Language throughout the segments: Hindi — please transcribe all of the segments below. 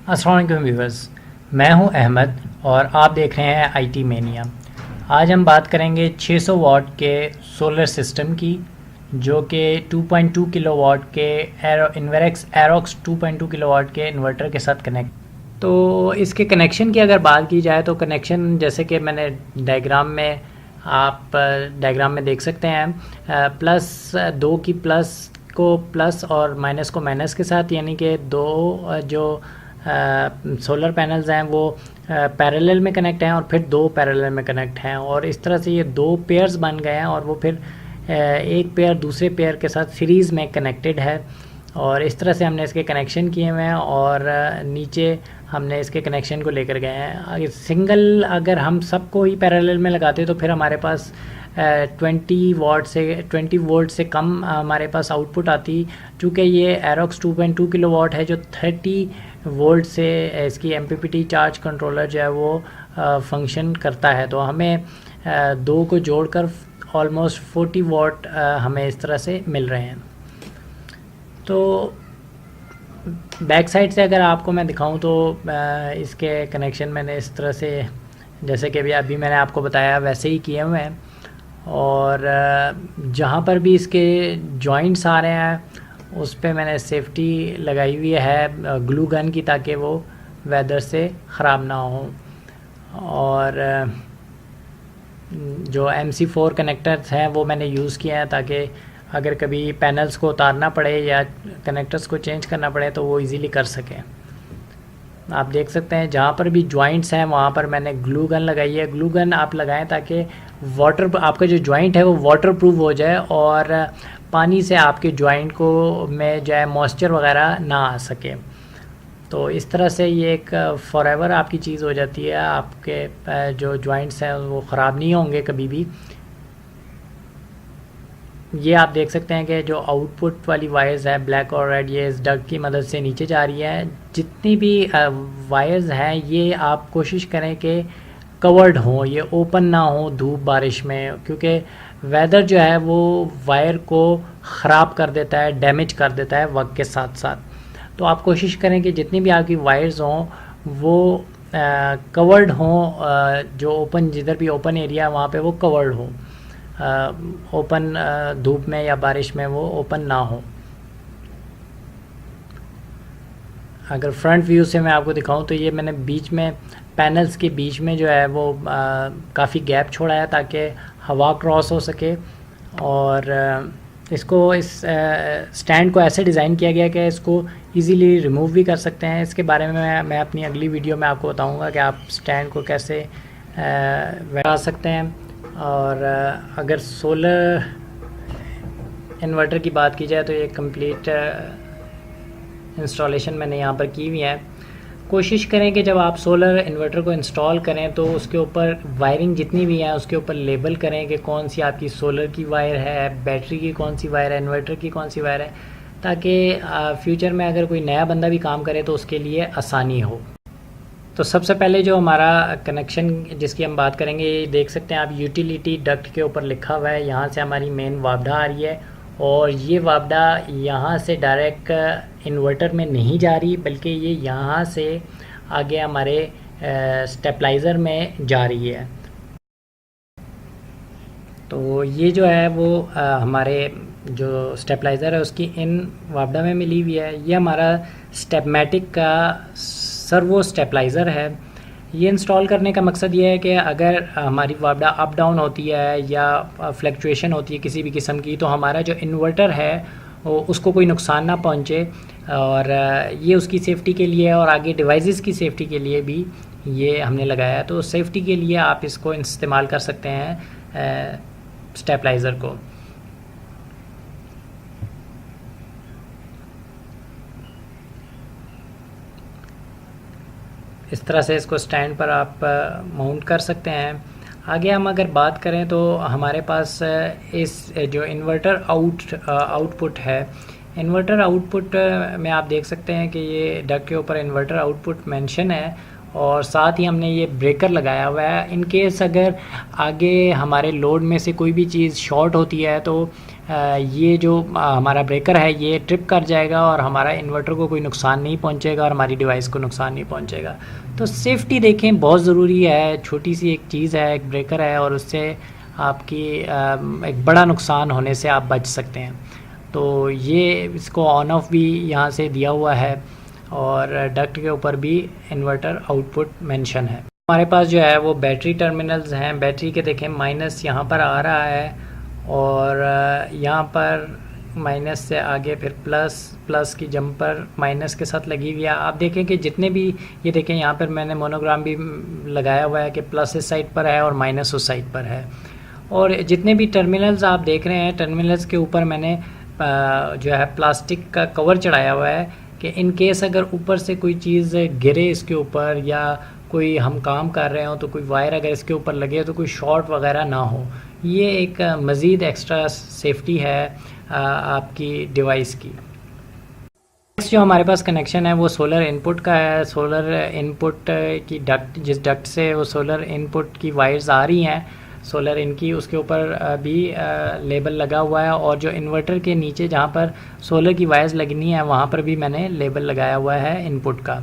अस्सलाम वालेकुम व्यूअर्स, मैं हूं अहमद और आप देख रहे हैं आईटी मेनिया। आज हम बात करेंगे 600 वाट के सोलर सिस्टम की, जो कि 2.2 किलोवाट के इन्वेरेक्स एरोक्स 2.2 किलोवाट के इन्वर्टर के साथ कनेक्ट। तो इसके कनेक्शन की अगर बात की जाए तो कनेक्शन जैसे कि मैंने डायग्राम में देख सकते हैं, प्लस दो की प्लस को प्लस और माइनस को माइनस के साथ, यानी कि दो जो सोलर पैनल्स हैं वो पैरेलल में कनेक्ट हैं और फिर दो पैरेलल में कनेक्ट हैं, और इस तरह से ये दो पेयर्स बन गए हैं और वो फिर एक पेयर दूसरे पेयर के साथ सीरीज़ में कनेक्टेड है। और इस तरह से हमने इसके कनेक्शन किए हुए हैं और नीचे हमने इसके कनेक्शन को लेकर गए हैं। सिंगल अगर हम सबको ही पैरेलल में लगाते तो फिर हमारे पास 20 वोल्ट से कम हमारे पास आउटपुट आती। चूँकि ये एरोक्स 2.2 किलोवाट है जो 30 वोल्ट से इसकी MPPT चार्ज कंट्रोलर जो है वो फंक्शन करता है, तो हमें दो को जोड़कर ऑलमोस्ट 40 वाट हमें इस तरह से मिल रहे हैं। तो बैक साइड से अगर आपको मैं दिखाऊं तो इसके कनेक्शन मैंने इस तरह से, जैसे कि अभी मैंने आपको बताया वैसे ही किए हुए हैं, और जहाँ पर भी इसके जॉइंट्स आ रहे हैं उस पे मैंने सेफ्टी लगाई हुई है ग्लू गन की, ताकि वो वेदर से ख़राब ना हो। और जो MC4 कनेक्टर्स हैं वो मैंने यूज़ किए हैं ताकि अगर कभी पैनल्स को उतारना पड़े या कनेक्टर्स को चेंज करना पड़े तो वो इजीली कर सकें। आप देख सकते हैं जहाँ पर भी जॉइंट्स हैं वहाँ पर मैंने ग्लू गन लगाई है। ग्लू गन आप लगाएं ताकि आपका जो जॉइंट है वो वाटर प्रूफ हो जाए और पानी से आपके जॉइंट को में जो है मॉइस्चर वगैरह ना आ सके। तो इस तरह से ये एक फॉरएवर आपकी चीज़ हो जाती है, आपके जो जॉइंट्स हैं वो ख़राब नहीं होंगे कभी भी। ये आप देख सकते हैं कि जो आउटपुट वाली वायर्स है ब्लैक और रेड, ये इस डग की मदद से नीचे जा रही है। जितनी भी वायर्स हैं ये आप कोशिश करें कि कवर्ड हों, ये ओपन ना हो धूप बारिश में, क्योंकि वेदर जो है वो वायर को ख़राब कर देता है, डैमेज कर देता है वक्त के साथ साथ। तो आप कोशिश करें कि जितनी भी आपकी वायर्स हों वो कवर्ड हों, जो ओपन जिधर भी ओपन एरिया है वहाँ पे वो कवर्ड हो, ओपन धूप में या बारिश में वो ओपन ना हो। अगर फ्रंट व्यू से मैं आपको दिखाऊं तो ये मैंने बीच में पैनल्स के बीच में जो है वो काफ़ी गैप छोड़ा है ताकि हवा क्रॉस हो सके, और इसको इस स्टैंड को ऐसे डिज़ाइन किया गया कि इसको इजीली रिमूव भी कर सकते हैं। इसके बारे में मैं अपनी अगली वीडियो में आपको बताऊंगा कि आप स्टैंड को कैसे लगा सकते हैं। और अगर सोलर इन्वर्टर की बात की जाए तो ये कंप्लीट इंस्टॉलेशन मैंने यहाँ पर की हुई है। कोशिश करें कि जब आप सोलर इन्वर्टर को इंस्टॉल करें तो उसके ऊपर वायरिंग जितनी भी है उसके ऊपर लेबल करें कि कौन सी आपकी सोलर की वायर है, बैटरी की कौन सी वायर है, इन्वर्टर की कौन सी वायर है, ताकि फ्यूचर में अगर कोई नया बंदा भी काम करे तो उसके लिए आसानी हो। तो सबसे पहले जो हमारा कनेक्शन जिसकी हम बात करेंगे, ये देख सकते हैं आप यूटिलिटी डक्ट के ऊपर लिखा हुआ है। यहाँ से हमारी मेन वापडा आ रही है और ये वापडा यहाँ से डायरेक्ट इन्वर्टर में नहीं जा रही, बल्कि ये यहाँ से आगे हमारे स्टेबलाइज़र में जा रही है। तो ये जो है वो हमारे जो स्टेबलाइज़र है उसकी इन वापडा में मिली हुई है। ये हमारा स्टेपमैटिक का सर्वो स्टेबलाइज़र है। ये इंस्टॉल करने का मकसद ये है कि अगर हमारी वापडा अप डाउन होती है या फ्लक्चुएशन होती है किसी भी किस्म की, तो हमारा जो इन्वर्टर है उसको कोई नुकसान ना पहुंचे, और ये उसकी सेफ़्टी के लिए और आगे डिवाइसेस की सेफ़्टी के लिए भी ये हमने लगाया है। तो सेफ़्टी के लिए आप इसको इस्तेमाल कर सकते हैं स्टेबलाइज़र को। इस तरह से इसको स्टैंड पर आप माउंट कर सकते हैं। आगे हम अगर बात करें तो हमारे पास इस जो इन्वर्टर आउटपुट है, इन्वर्टर आउटपुट में आप देख सकते हैं कि ये डक के ऊपर इन्वर्टर आउटपुट मेंशन है, और साथ ही हमने ये ब्रेकर लगाया हुआ है। इन केस अगर आगे हमारे लोड में से कोई भी चीज़ शॉर्ट होती है तो ये जो हमारा ब्रेकर है ये ट्रिप कर जाएगा और हमारा इन्वर्टर को कोई नुकसान नहीं पहुंचेगा और हमारी डिवाइस को नुकसान नहीं पहुंचेगा। तो सेफ्टी देखें बहुत ज़रूरी है। छोटी सी एक चीज़ है, एक ब्रेकर है, और उससे आपकी एक बड़ा नुकसान होने से आप बच सकते हैं। तो ये इसको ऑन ऑफ भी यहाँ से दिया हुआ है और डक्ट के ऊपर भी इन्वर्टर आउटपुट मेंशन है। हमारे पास जो है वो बैटरी टर्मिनल्स हैं। बैटरी के देखें माइनस यहाँ पर आ रहा है और यहाँ पर माइनस से आगे फिर प्लस की जंपर माइनस के साथ लगी हुई है। आप देखें कि जितने भी ये देखें यहाँ पर मैंने मोनोग्राम भी लगाया हुआ है कि प्लस इस साइड पर है और माइनस उस साइड पर है। और जितने भी टर्मिनल्स आप देख रहे हैं, टर्मिनल्स के ऊपर मैंने जो है प्लास्टिक का कवर चढ़ाया हुआ है कि इन केस अगर ऊपर से कोई चीज़ गिरे इसके ऊपर या कोई हम काम कर रहे हो तो कोई वायर अगर इसके ऊपर लगे तो कोई शॉर्ट वगैरह ना हो। ये एक मज़ीद एक्स्ट्रा सेफ्टी है आपकी डिवाइस की। नेक्स्ट जो हमारे पास कनेक्शन है वो सोलर इनपुट का है। सोलर इनपुट की डक्ट, जिस डक्ट से वो सोलर इनपुट की वायर्स आ रही हैं सोलर इनकी, उसके ऊपर भी लेबल लगा हुआ है। और जो इन्वर्टर के नीचे जहाँ पर सोलर की वायर्स लगनी है वहाँ पर भी मैंने लेबल लगाया हुआ है इनपुट का।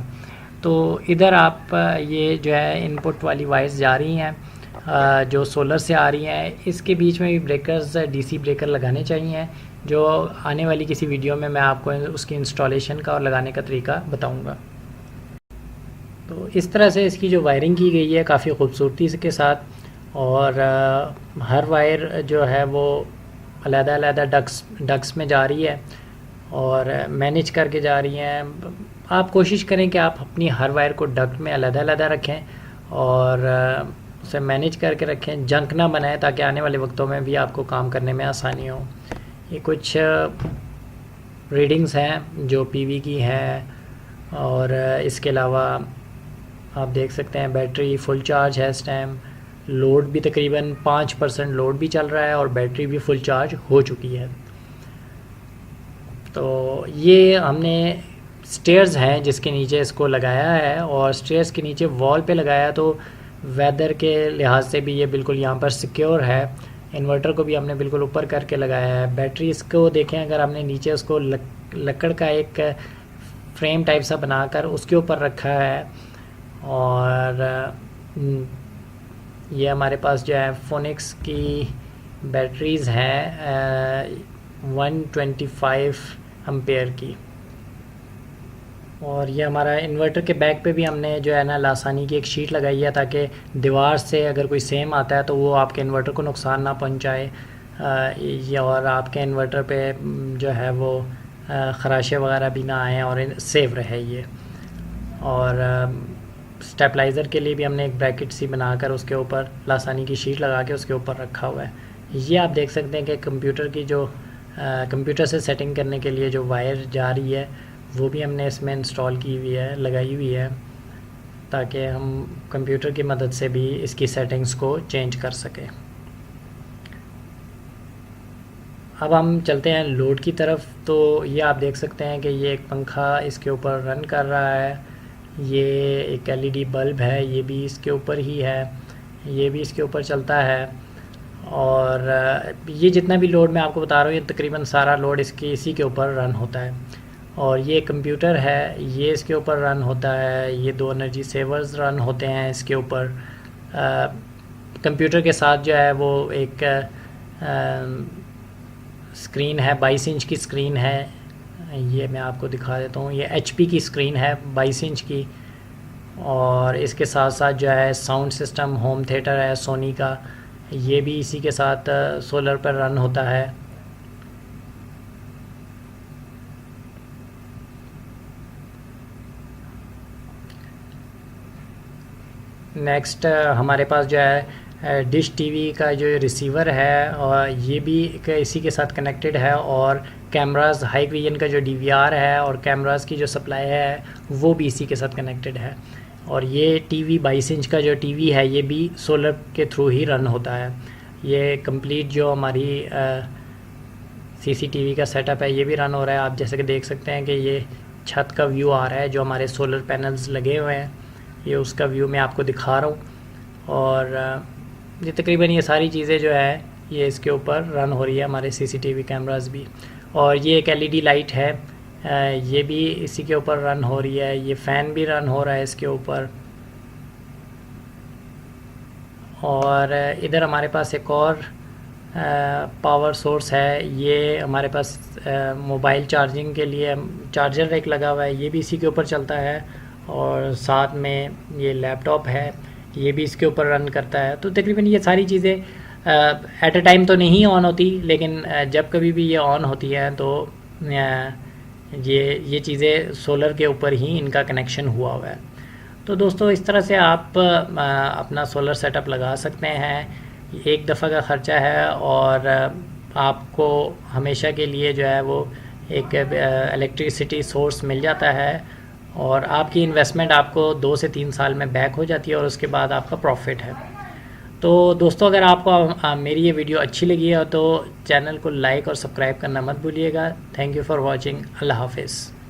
तो इधर आप ये जो है इनपुट वाली वायर्स जा रही हैं जो सोलर से आ रही हैं। इसके बीच में भी ब्रेकर्स, डीसी ब्रेकर लगाने चाहिए, जो आने वाली किसी वीडियो में मैं आपको उसकी इंस्टॉलेशन का और लगाने का तरीका बताऊँगा। तो इस तरह से इसकी जो वायरिंग की गई है काफ़ी खूबसूरती के साथ, और हर वायर जो है वो अलग-अलग डक्स में जा रही है और मैनेज करके जा रही हैं। आप कोशिश करें कि आप अपनी हर वायर को डक्ट में अलग-अलग रखें और उसे मैनेज करके रखें, जंक ना बनाएं, ताकि आने वाले वक्तों में भी आपको काम करने में आसानी हो। ये कुछ रीडिंग्स हैं जो पीवी की हैं और इसके अलावा आप देख सकते हैं बैटरी फुल चार्ज है इस टाइम। लोड भी तकरीबन 5% लोड भी चल रहा है और बैटरी भी फुल चार्ज हो चुकी है। तो ये हमने स्टेयर्स हैं जिसके नीचे इसको लगाया है, और स्टेयर्स के नीचे वॉल पे लगाया तो वेदर के लिहाज से भी ये बिल्कुल यहाँ पर सिक्योर है। इन्वर्टर को भी हमने बिल्कुल ऊपर करके लगाया है। बैटरी इसको देखें, अगर हमने नीचे उसको लकड़ का एक फ्रेम टाइप सा बनाकर उसके ऊपर रखा है। और ये हमारे पास जो है फोनिक्स की बैटरीज़ हैं 125 एम्पेयर की। और ये हमारा इन्वर्टर के बैक पे भी हमने जो है ना लासानी की एक शीट लगाई है, ताकि दीवार से अगर कोई सेम आता है तो वो आपके इन्वर्टर को नुकसान ना पहुंचाए और आपके इन्वर्टर पे जो है वो ख़राशे वगैरह भी ना आए और सेफ रहे ये। और स्टेबलाइज़र के लिए भी हमने एक ब्रैकेट सी बनाकर उसके ऊपर लासानी की शीट लगा के उसके ऊपर रखा हुआ है। ये आप देख सकते हैं कि कंप्यूटर की जो कंप्यूटर से सेटिंग करने के लिए जो वायर जा रही है वो भी हमने इसमें इंस्टॉल की हुई है, लगाई हुई है, ताकि हम कंप्यूटर की मदद से भी इसकी सेटिंग्स को चेंज कर सकें। अब हम चलते हैं लोड की तरफ। तो ये आप देख सकते हैं कि ये एक पंखा इसके ऊपर रन कर रहा है। ये एक एलईडी बल्ब है, ये भी इसके ऊपर ही है, ये भी इसके ऊपर चलता है। और ये जितना भी लोड मैं आपको बता रहा हूँ ये तकरीबन सारा लोड इसी के ऊपर रन होता है। और ये कंप्यूटर है, ये इसके ऊपर रन होता है। ये 2 एनर्जी सेवर्स रन होते हैं इसके ऊपर। कंप्यूटर के साथ जो है वो एक स्क्रीन है, 22 इंच की स्क्रीन है। ये मैं आपको दिखा देता हूँ, ये HP की स्क्रीन है 22 इंच की। और इसके साथ साथ जो है साउंड सिस्टम होम थिएटर है सोनी का, ये भी इसी के साथ सोलर पर रन होता है। नेक्स्ट हमारे पास जो है डिश टीवी का जो रिसीवर है और ये भी इसी के साथ कनेक्टेड है। और कैमरास, हाई विजन का जो DVR है और कैमरास की जो सप्लाई है वो भी इसी के साथ कनेक्टेड है। और ये टीवी 22 इंच का जो टीवी है ये भी सोलर के थ्रू ही रन होता है। ये कंप्लीट जो हमारी CCTV का सेटअप है ये भी रन हो रहा है। आप जैसे कि देख सकते हैं कि ये छत का व्यू आ रहा है जो हमारे सोलर पैनल्स लगे हुए हैं। ये उसका व्यू मैं आपको दिखा रहा हूँ। और ये तकरीबन ये सारी चीज़ें जो है ये इसके ऊपर रन हो रही है, हमारे सीसीटीवी कैमरास भी। और ये एक एलईडी लाइट है, ये भी इसी के ऊपर रन हो रही है। ये फ़ैन भी रन हो रहा है इसके ऊपर। और इधर हमारे पास एक और पावर सोर्स है, ये हमारे पास मोबाइल चार्जिंग के लिए चार्जर एक लगा हुआ है, ये भी इसी के ऊपर चलता है। और साथ में ये लैपटॉप है, ये भी इसके ऊपर रन करता है। तो तकरीबन ये सारी चीज़ें एट अ टाइम तो नहीं ऑन होती, लेकिन जब कभी भी ये ऑन होती है तो ये चीज़ें सोलर के ऊपर ही इनका कनेक्शन हुआ हुआ है। तो दोस्तों इस तरह से आप अपना सोलर सेटअप लगा सकते हैं। एक दफ़ा का ख़र्चा है और आपको हमेशा के लिए जो है वो एक इलेक्ट्रिसिटी सोर्स मिल जाता है, और आपकी इन्वेस्टमेंट आपको 2 से 3 साल में बैक हो जाती है, और उसके बाद आपका प्रॉफिट है। तो दोस्तों अगर आपको मेरी ये वीडियो अच्छी लगी है तो चैनल को लाइक और सब्सक्राइब करना मत भूलिएगा। Thank you for watching. अल्लाह हाफिज़।